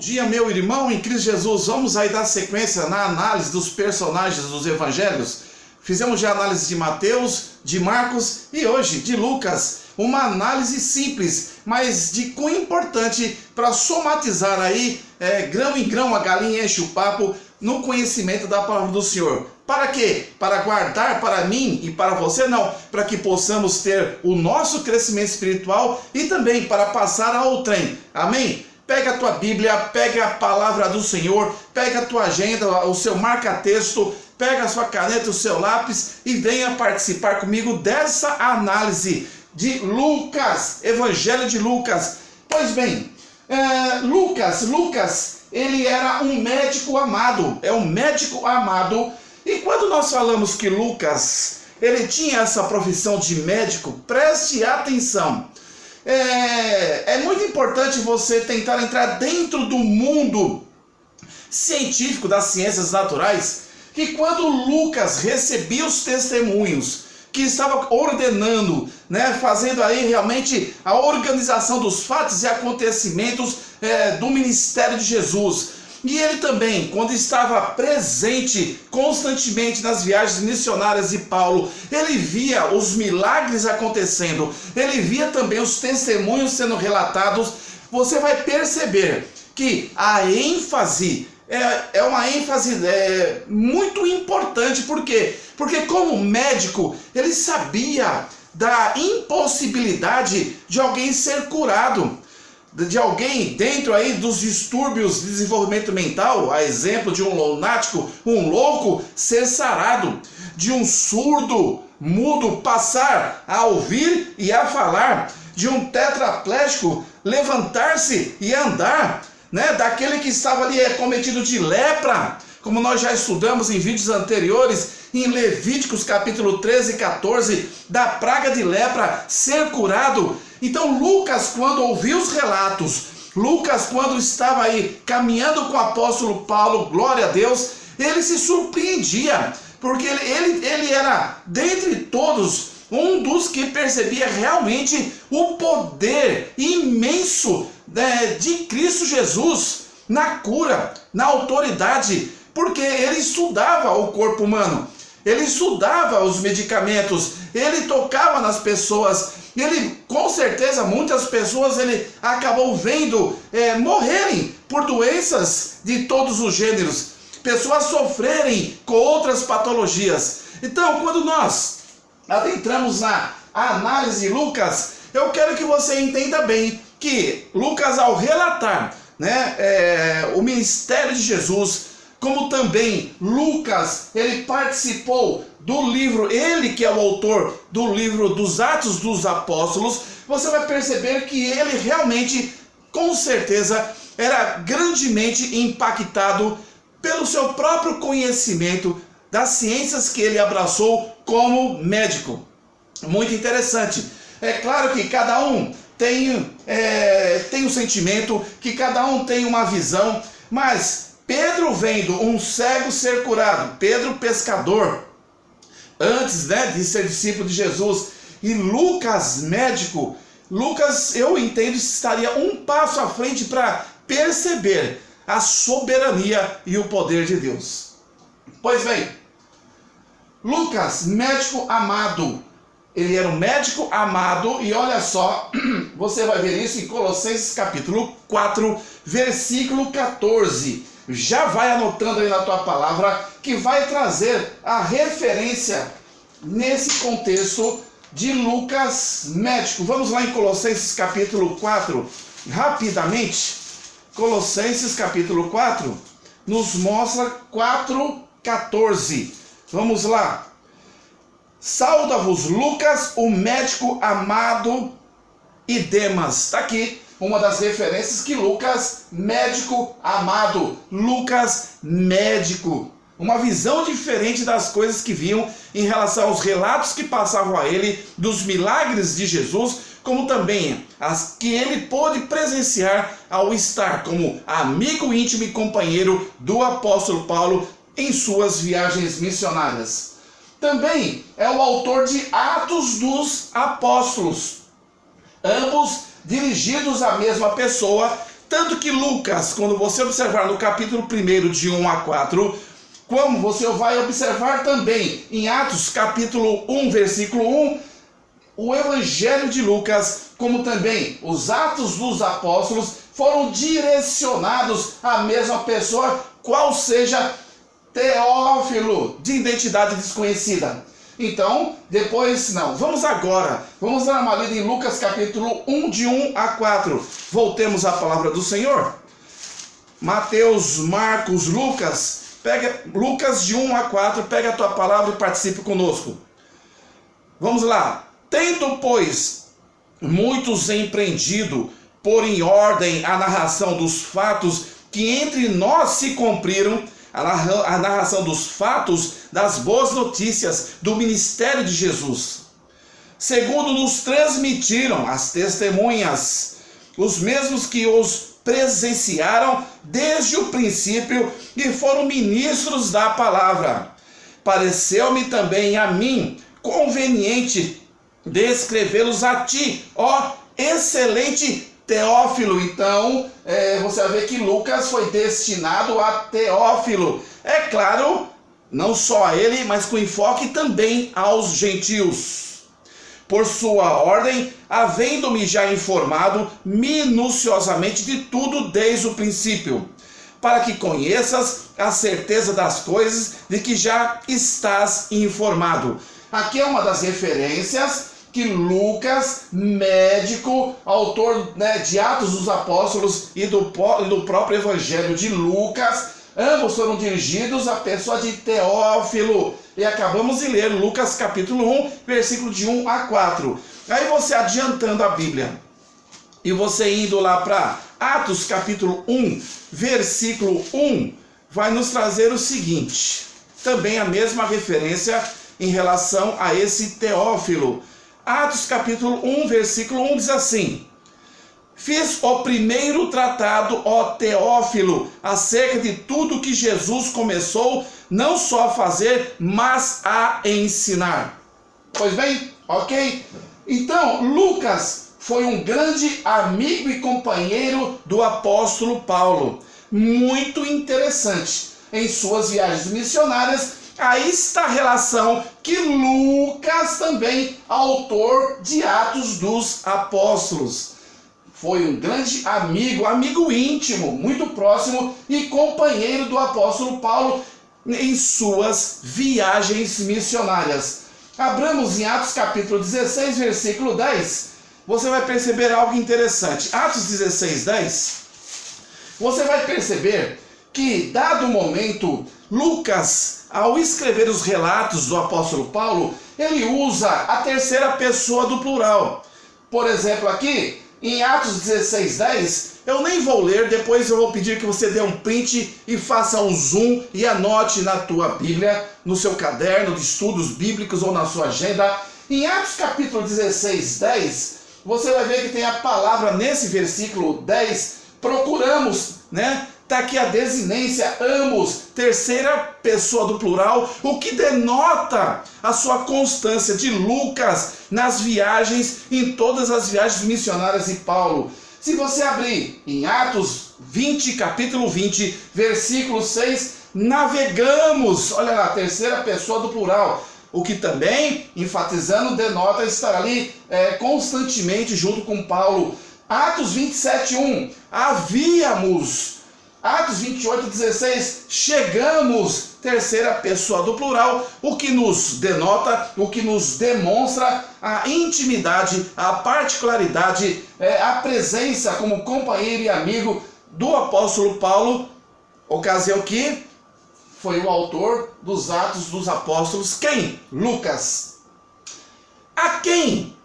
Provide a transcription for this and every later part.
Dia, meu irmão em Cristo Jesus. Vamos aí dar sequência na análise dos personagens dos evangelhos. Fizemos já a análise de Mateus, de Marcos e hoje de Lucas. Uma análise simples, mas de cunho importante para somatizar aí, grão em grão, a galinha enche o papo no conhecimento da palavra do Senhor. Para quê? Para guardar para mim e para você? Não, para que possamos ter o nosso crescimento espiritual e também para passar ao trem. Amém? Pega a tua Bíblia, pega a palavra do Senhor, pega a tua agenda, o seu marca-texto, pega a sua caneta, o seu lápis e venha participar comigo dessa análise de Lucas, Evangelho de Lucas. Pois bem, Lucas, ele era um médico amado, um médico amado. E quando nós falamos que Lucas, ele tinha essa profissão de médico, preste atenção. É muito importante você tentar entrar dentro do mundo científico das ciências naturais, que quando Lucas recebia os testemunhos, que estava ordenando, fazendo aí realmente a organização dos fatos e acontecimentos do ministério de Jesus. E ele também, quando estava presente constantemente nas viagens missionárias de Paulo, ele via os milagres acontecendo, ele via também os testemunhos sendo relatados. Você vai perceber que a ênfase é uma ênfase muito importante. Por quê? Porque como médico, ele sabia da impossibilidade de alguém ser curado, de alguém dentro aí dos distúrbios de desenvolvimento mental, a exemplo de um lunático, um louco, ser sarado, de um surdo, mudo, passar a ouvir e a falar, de um tetraplégico levantar-se e andar, daquele que estava ali cometido de lepra, como nós já estudamos em vídeos anteriores, em Levíticos capítulo 13 e 14, da praga de lepra, ser curado. Então Lucas, quando ouviu os relatos, Lucas, quando estava aí caminhando com o apóstolo Paulo, glória a Deus, ele se surpreendia, porque ele era, dentre todos, um dos que percebia realmente o poder imenso de Cristo Jesus na cura, na autoridade, porque ele estudava o corpo humano, ele estudava os medicamentos, ele tocava nas pessoas, ele, com certeza, muitas pessoas ele acabou vendo morrerem por doenças de todos os gêneros, pessoas sofrerem com outras patologias. Então, quando nós adentramos na análise de Lucas, eu quero que você entenda bem que Lucas, ao relatar o ministério de Jesus, como também Lucas, ele participou do livro, ele que é o autor do livro dos Atos dos Apóstolos, você vai perceber que ele realmente, com certeza, era grandemente impactado pelo seu próprio conhecimento das ciências que ele abraçou como médico. Muito interessante. É claro que cada um tem um sentimento, que cada um tem uma visão, mas Pedro vendo um cego ser curado, Pedro pescador, antes de ser discípulo de Jesus, e Lucas médico, Lucas, eu entendo, estaria um passo à frente para perceber a soberania e o poder de Deus. Pois bem, Lucas, médico amado, ele era um médico amado, e olha só, você vai ver isso em Colossenses capítulo 4, versículo 14. Já vai anotando aí na tua palavra, que vai trazer a referência nesse contexto de Lucas médico. Vamos lá em Colossenses capítulo 4, rapidamente. Colossenses capítulo 4 nos mostra 4:14. Vamos lá. Sauda-vos Lucas, o médico amado, e Demas. Está aqui uma das referências, que Lucas, médico amado, Lucas médico. Uma visão diferente das coisas que viam em relação aos relatos que passavam a ele, dos milagres de Jesus, como também as que ele pôde presenciar ao estar como amigo íntimo e companheiro do apóstolo Paulo em suas viagens missionárias. Também é o autor de Atos dos Apóstolos, ambos dirigidos à mesma pessoa, Tanto que Lucas, quando você observar no capítulo 1, de 1 a 4, como você vai observar também em Atos capítulo 1, versículo 1, o Evangelho de Lucas, como também os Atos dos Apóstolos, foram direcionados à mesma pessoa, qual seja Teófilo, de identidade desconhecida. Então, vamos dar uma lida em Lucas capítulo 1, de 1 a 4. Voltemos à palavra do Senhor. Mateus, Marcos, Lucas, pega Lucas de 1 a 4, pega a tua palavra e participe conosco. Vamos lá. Tendo, pois, muitos empreendido, pôr em ordem a narração dos fatos que entre nós se cumpriram, a narração dos fatos das boas notícias do ministério de Jesus, segundo nos transmitiram as testemunhas, os mesmos que os presenciaram desde o princípio e foram ministros da palavra. Pareceu-me também a mim conveniente descrevê-los a ti, ó excelente Teófilo. Então, você vai ver que Lucas foi destinado a Teófilo. É claro, não só a ele, mas com enfoque também aos gentios. Por sua ordem, havendo-me já informado minuciosamente de tudo desde o princípio, para que conheças a certeza das coisas de que já estás informado. Aqui é uma das referências que Lucas, médico, autor de Atos dos Apóstolos e do próprio Evangelho de Lucas, ambos foram dirigidos à pessoa de Teófilo. E acabamos de ler Lucas capítulo 1, versículo de 1 a 4. Aí você adiantando a Bíblia e você indo lá para Atos capítulo 1, versículo 1, vai nos trazer o seguinte, também a mesma referência em relação a esse Teófilo. Atos capítulo 1, versículo 1 diz assim: fiz o primeiro tratado, ó Teófilo, acerca de tudo que Jesus começou não só a fazer, mas a ensinar. Pois bem, ok? Então, Lucas foi um grande amigo e companheiro do apóstolo Paulo. Muito interessante. Em suas viagens missionárias, aí está a relação que Lucas também, autor de Atos dos Apóstolos, foi um grande amigo íntimo, muito próximo e companheiro do apóstolo Paulo em suas viagens missionárias. Abramos em Atos capítulo 16, versículo 10, você vai perceber algo interessante. Atos 16, 10, você vai perceber que, dado o momento, Lucas, ao escrever os relatos do apóstolo Paulo, ele usa a terceira pessoa do plural. Por exemplo, aqui, em Atos 16, 10, eu nem vou ler, depois eu vou pedir que você dê um print e faça um zoom e anote na tua Bíblia, no seu caderno de estudos bíblicos ou na sua agenda. Em Atos capítulo 16, 10, você vai ver que tem a palavra nesse versículo 10, procuramos, né? Está aqui a desinência, ambos, terceira pessoa do plural, o que denota a sua constância de Lucas nas viagens, em todas as viagens missionárias de Paulo. Se você abrir em Atos 20, capítulo 20, versículo 6, navegamos, olha lá, terceira pessoa do plural, o que também, enfatizando, denota estar ali constantemente junto com Paulo. Atos 27, 1, havíamos. Atos 28, 16, chegamos, terceira pessoa do plural, o que nos denota, o que nos demonstra a intimidade, a particularidade, a presença como companheiro e amigo do apóstolo Paulo, ocasião que foi o autor dos Atos dos Apóstolos. Quem? Lucas. A quem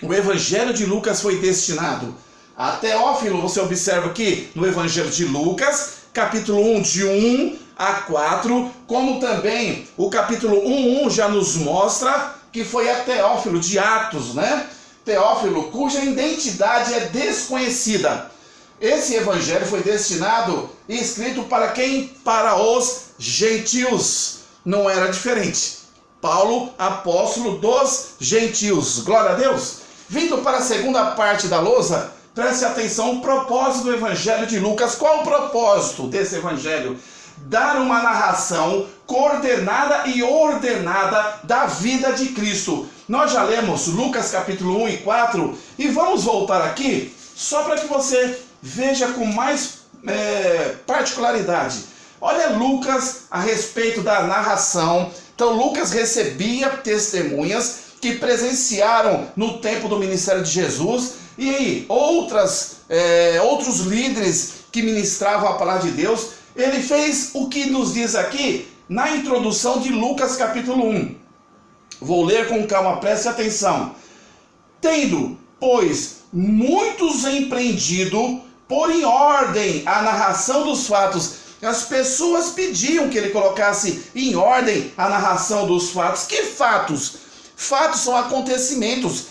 o Evangelho de Lucas foi destinado? A Teófilo. Você observa aqui no Evangelho de Lucas, capítulo 1, de 1 a 4, como também o capítulo 1 já nos mostra que foi a Teófilo de Atos, né? Teófilo, cuja identidade é desconhecida. Esse evangelho foi destinado e escrito para quem? Para os gentios. Não era diferente. Paulo, apóstolo dos gentios. Glória a Deus. Vindo para a segunda parte da lousa, Preste atenção, o propósito do Evangelho de Lucas. Qual o propósito desse Evangelho? Dar uma narração coordenada e ordenada da vida de Cristo. Nós já lemos Lucas capítulo 1 e 4 e vamos voltar aqui só para que você veja com mais particularidade. Olha Lucas a respeito da narração. Então Lucas recebia testemunhas que presenciaram no tempo do ministério de Jesus e outros líderes que ministravam a palavra de Deus. Ele fez o que nos diz aqui na introdução de Lucas capítulo 1. Vou ler com calma, preste atenção. Tendo, pois, muitos empreendido, pôr em ordem a narração dos fatos. As pessoas pediam que ele colocasse em ordem a narração dos fatos. Que fatos? Fatos são acontecimentos.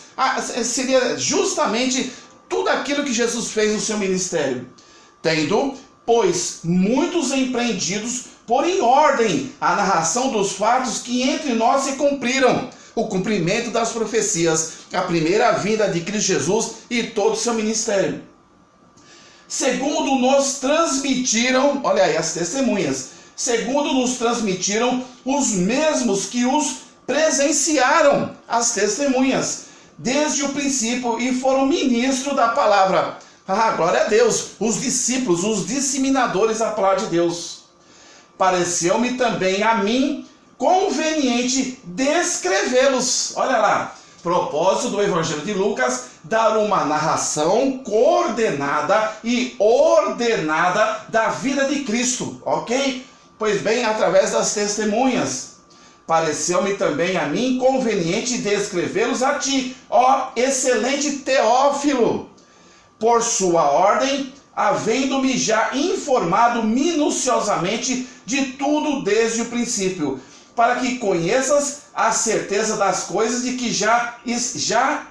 Seria justamente tudo aquilo que Jesus fez no seu ministério. Tendo, pois, muitos empreendidos, pôr em ordem a narração dos fatos que entre nós se cumpriram. O cumprimento das profecias, a primeira vinda de Cristo Jesus e todo o seu ministério. Segundo nos transmitiram, olha aí as testemunhas, segundo nos transmitiram os mesmos que os presenciaram, as testemunhas, desde o princípio e foram ministros da palavra. Glória a Deus, os discípulos, os disseminadores da palavra de Deus. Pareceu-me também a mim conveniente descrevê-los. Olha lá, propósito do Evangelho de Lucas, dar uma narração coordenada e ordenada da vida de Cristo, ok? Pois bem, através das testemunhas. Pareceu-me também a mim conveniente descrevê-los a ti, ó excelente Teófilo, por sua ordem, havendo-me já informado minuciosamente de tudo desde o princípio, para que conheças a certeza das coisas de que já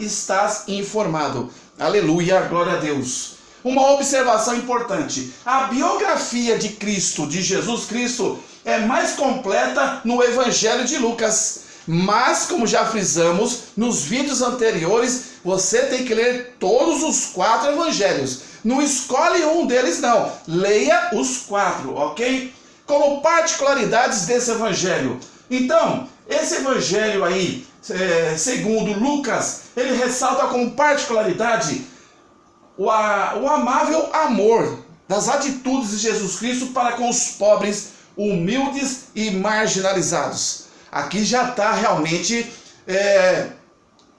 estás informado. Aleluia, glória a Deus. Uma observação importante. A biografia de Cristo, de Jesus Cristo, é mais completa no Evangelho de Lucas. Mas, como já frisamos nos vídeos anteriores, você tem que ler todos os 4 evangelhos. Não escolhe um deles, não. Leia os 4, ok? Como particularidades desse evangelho. Então, esse evangelho aí, segundo Lucas, ele ressalta como particularidade o amável amor das atitudes de Jesus Cristo para com os pobres, humildes e marginalizados. Aqui já está realmente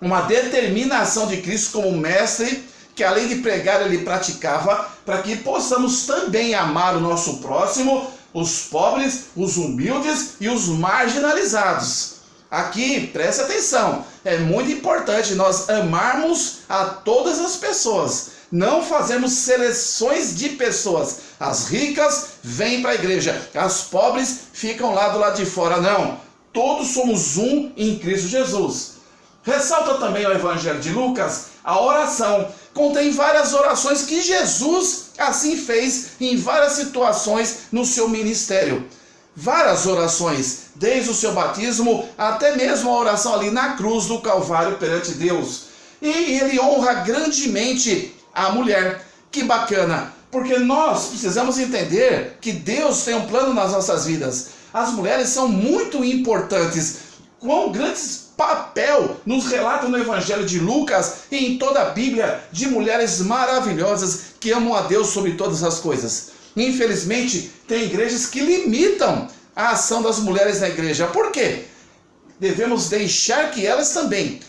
uma determinação de Cristo como mestre, que além de pregar ele praticava, para que possamos também amar o nosso próximo, os pobres, os humildes e os marginalizados. Aqui, preste atenção, é muito importante nós amarmos a todas as pessoas. Não fazemos seleções de pessoas. As ricas vêm para a igreja, as pobres ficam lá do lado de fora. Não, todos somos um em Cristo Jesus. Ressalta também o Evangelho de Lucas a oração. Contém várias orações que Jesus assim fez em várias situações no seu ministério. Várias orações, desde o seu batismo até mesmo a oração ali na cruz do Calvário perante Deus. E ele honra grandemente a mulher. Que bacana, porque nós precisamos entender que Deus tem um plano nas nossas vidas. As mulheres são muito importantes. Quão grandes papel nos relata no Evangelho de Lucas e em toda a Bíblia de mulheres maravilhosas que amam a Deus sobre todas as coisas. Infelizmente, tem igrejas que limitam a ação das mulheres na igreja. Por quê? Devemos deixar que elas também,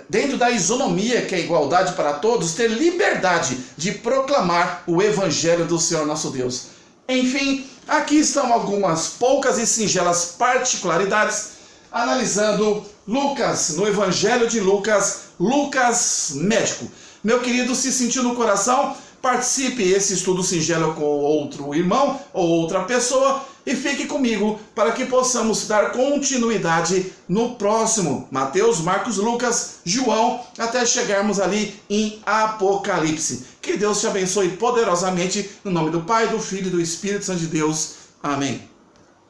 dentro da isonomia, que é a igualdade para todos, ter liberdade de proclamar o Evangelho do Senhor nosso Deus. Enfim, aqui estão algumas poucas e singelas particularidades, analisando Lucas, no Evangelho de Lucas, Lucas médico. Meu querido, se sentiu no coração, participe esse estudo singelo com outro irmão ou outra pessoa e fique comigo para que possamos dar continuidade no próximo. Mateus, Marcos, Lucas, João, até chegarmos ali em Apocalipse. Que Deus te abençoe poderosamente, no nome do Pai, do Filho e do Espírito Santo de Deus. Amém.